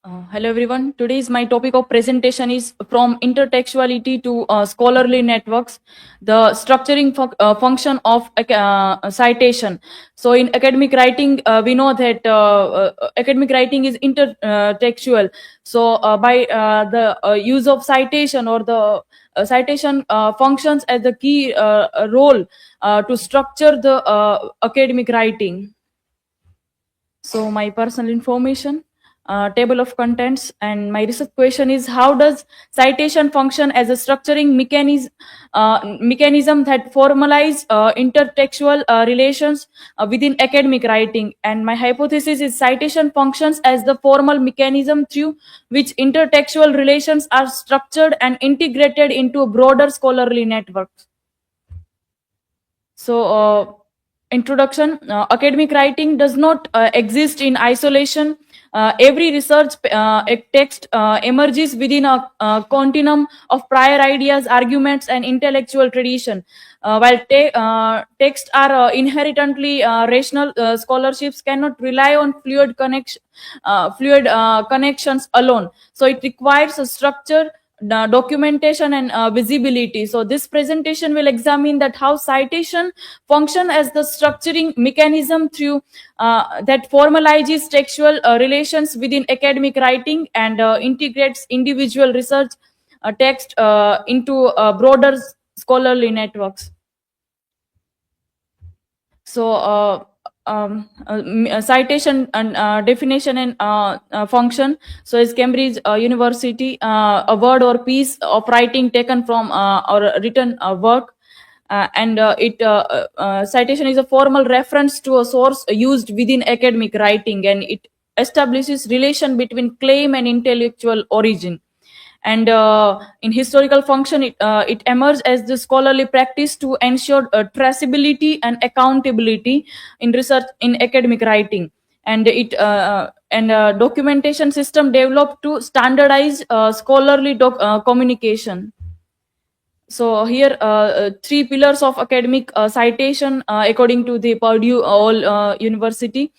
Hello everyone. Today's my topic of presentation is from intertextuality to scholarly networks, the structuring function of citation. So in academic writing, we know that academic writing is intertextual. So by the use of citation or the citation functions as the key role to structure the academic writing. So my personal information, table of contents, and my research question is: how does citation function as a structuring mechanism that formalize intertextual relations within academic writing? And my hypothesis is citation functions as the formal mechanism through which intertextual relations are structured and integrated into a broader scholarly network. So, introduction. Academic writing does not exist in isolation. Every research text emerges within a continuum of prior ideas, arguments, and intellectual tradition. While texts are inherently rational, scholarships cannot rely on fluid connections alone. So it requires a structure, documentation, and visibility. So this presentation will examine that how citation function as the structuring mechanism through that formalizes textual relations within academic writing and integrates individual research text into broader scholarly networks. So, citation and definition and function. So, is Cambridge University a word or piece of writing taken from or written work? Citation is a formal reference to a source used within academic writing, and it establishes relation between claim and intellectual origin. And in historical function, it emerged as the scholarly practice to ensure traceability and accountability in research in academic writing. And documentation system developed to standardize scholarly communication. So here, three pillars of academic citation according to the Purdue all University.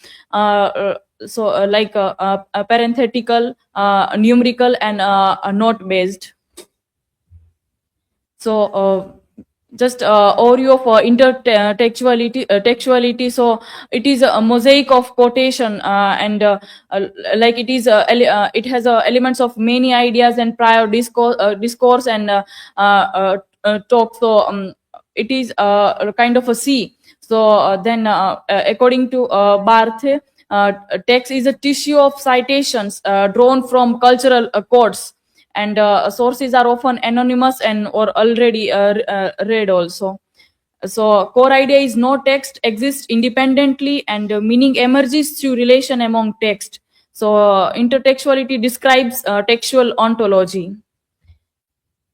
Parenthetical, numerical, and note based. So just overview of textuality. So it is a mosaic of quotation, and like it has elements of many ideas and prior discourse and talk. So it is a kind of a sea. So then according to Barthe, text is a tissue of citations drawn from cultural codes, and sources are often anonymous and or already read also. So core idea is no text exists independently, and meaning emerges through relation among text. So intertextuality describes textual ontology.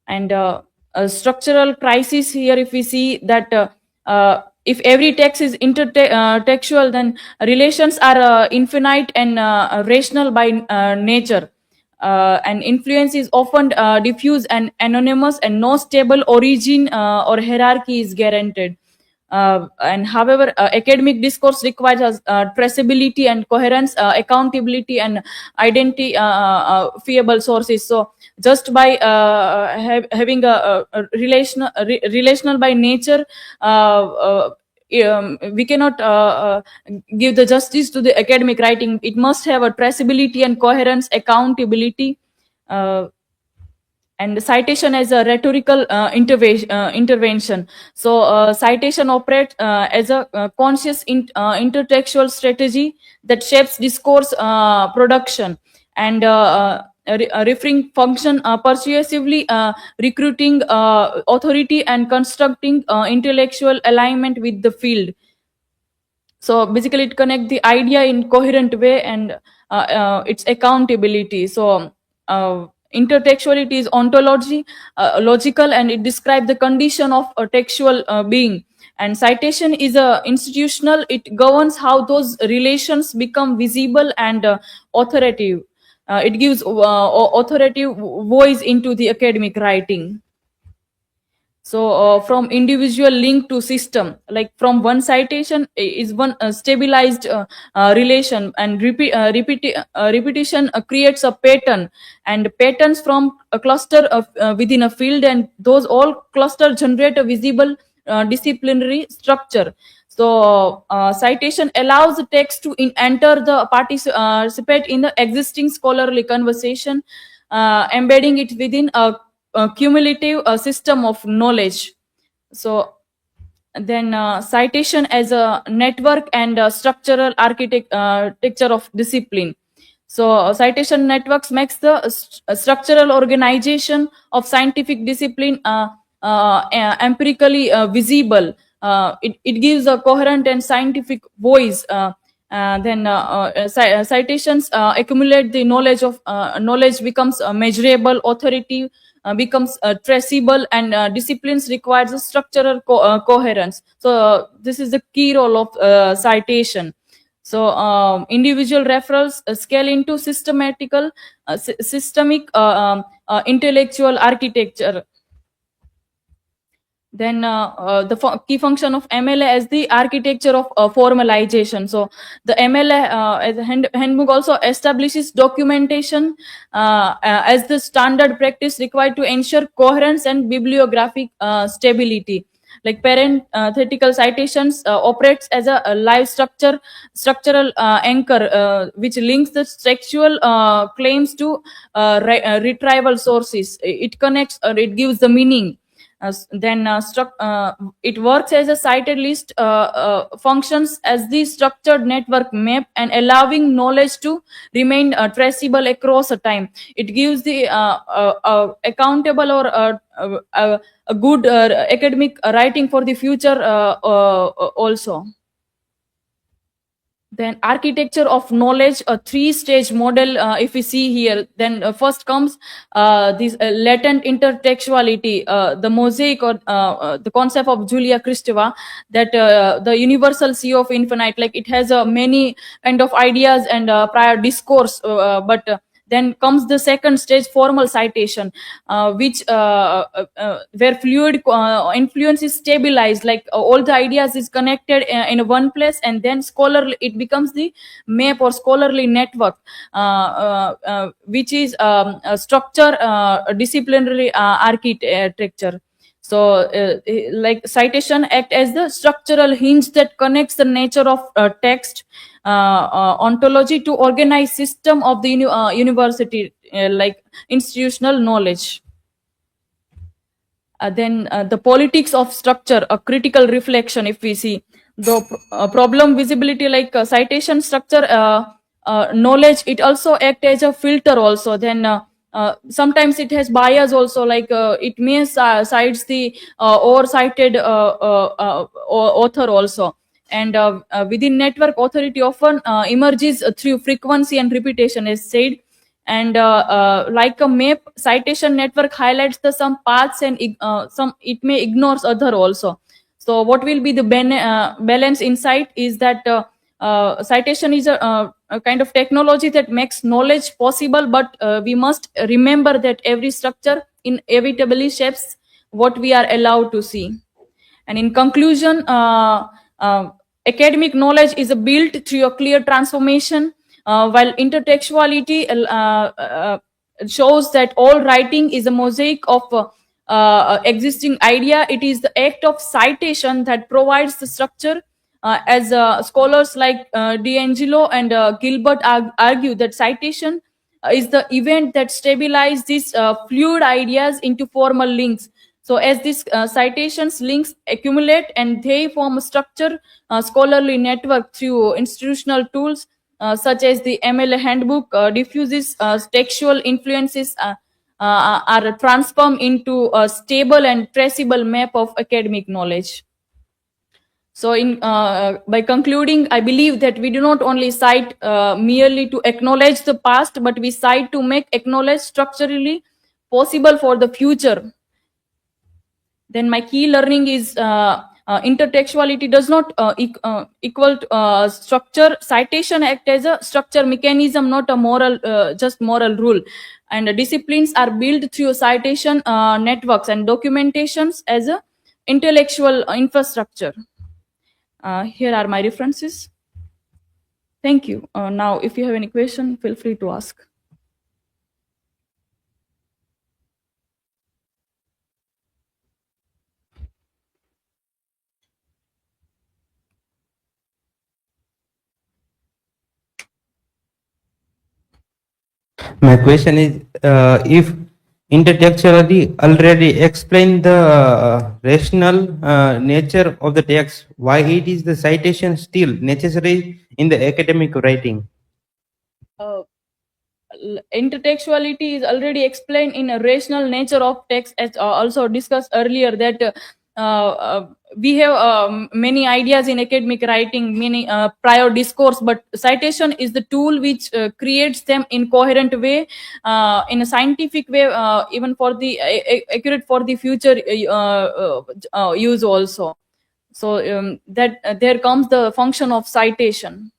And a structural crisis here, if we see that if every text is intertextual, then relations are infinite and rational by nature. And influence is often diffuse and anonymous, and no stable origin or hierarchy is guaranteed. And however, academic discourse requires traceability and coherence, accountability, and identifiable sources. So just by having a relational by nature, we cannot give the justice to the academic writing. It must have a traceability and coherence, accountability. And citation as a rhetorical intervention. So citation operates as a conscious intertextual strategy that shapes discourse production, and referring function persuasively, recruiting authority, and constructing intellectual alignment with the field. So basically it connect the idea in coherent way, and its accountability. So intertextuality is ontology, logical, and it describes the condition of a textual being. And citation is institutional. It governs how those relations become visible and authoritative. It gives authoritative voice into the academic writing. So from individual link to system, like from one citation is one stabilized relation, and repetition creates a pattern, and patterns from a cluster of within a field, and those all cluster generate a visible disciplinary structure. So citation allows the text to enter the participate in the existing scholarly conversation, embedding it within a cumulative system of knowledge. So then citation as a network and structural architecture of discipline. So citation networks makes the structural organization of scientific discipline empirically visible. It gives a coherent and scientific voice. Citations accumulate the knowledge of knowledge becomes measurable, authority becomes traceable, and disciplines requires a structural coherence. So this is the key role of citation. So individual referrals scale into systemic intellectual architecture. Then the key function of MLA as the architecture of formalization. So the MLA as a handbook also establishes documentation as the standard practice required to ensure coherence and bibliographic stability. Like parenthetical citations operates as a live structural anchor which links the textual claims to retrieval sources. It connects or it gives the meaning. It works as a cited list, functions as the structured network map, and allowing knowledge to remain traceable across a time. It gives the accountable or a good academic writing for the future also. Then architecture of knowledge, a three-stage model. If we see here, then first comes this latent intertextuality, the mosaic, or the concept of Julia Kristeva, that the universal sea of infinite, like it has many kind of ideas and prior discourse, but then comes the second stage, formal citation, which where fluid influence is stabilized, like all the ideas is connected in one place, and then scholarly it becomes the map or scholarly network, which is a structure disciplinary architecture. So like citation act as the structural hinge that connects the nature of text ontology to organized system of the university, like institutional knowledge. Then the politics of structure, a critical reflection. If we see the problem visibility, like citation structure knowledge, it also act as a filter also. Then sometimes it has bias also, like it may cites the overcited author also. And within network, authority often emerges through frequency and repetition, as said. And like a map, citation network highlights the some paths, and some it may ignores other also. So what will be the balance insight is that citation is a kind of technology that makes knowledge possible, but we must remember that every structure inevitably shapes what we are allowed to see. And in conclusion, academic knowledge is built through a clear transformation, while intertextuality shows that all writing is a mosaic of existing idea. It is the act of citation that provides the structure, as scholars like D'Angelo and Gilbert argue that citation is the event that stabilizes these fluid ideas into formal links. So as these citations links accumulate, and they form a structure scholarly network through institutional tools such as the MLA handbook, diffuses textual influences are transformed into a stable and traceable map of academic knowledge. So, in by concluding, I believe that we do not only cite merely to acknowledge the past, but we cite to make acknowledge structurally possible for the future. Then my key learning is Intertextuality does not equal to, structure. Citation act as a structure mechanism, not a moral, just moral rule. And disciplines are built through citation networks and documentations as a intellectual infrastructure. Here are my references. Thank you. Now, if you have any question, feel free to ask. My question is, if intertextuality already explain the rational nature of the text, why it is the citation still necessary in the academic writing? Intertextuality is already explained in a rational nature of text, as also discussed earlier, that we have many ideas in academic writing, many prior discourse, but citation is the tool which creates them in coherent way, in a scientific way, even for the accurate for the future use also. So that there comes the function of citation.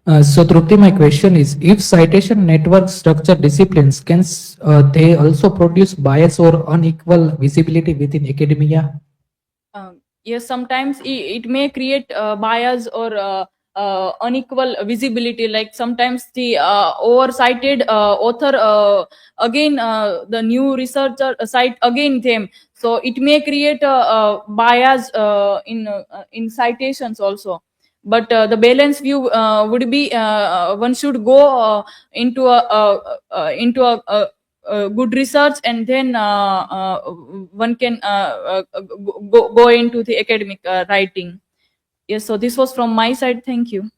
So, Trupti, my question is, if citation networks structure disciplines, can they also produce bias or unequal visibility within academia? Yes, sometimes it may create bias or unequal visibility. Like sometimes the oversighted author again the new researcher cite again them, so it may create a bias in citations also. But the balance view would be one should go into good research, and then one can go into the academic writing. Yes, so this was from my side. Thank you.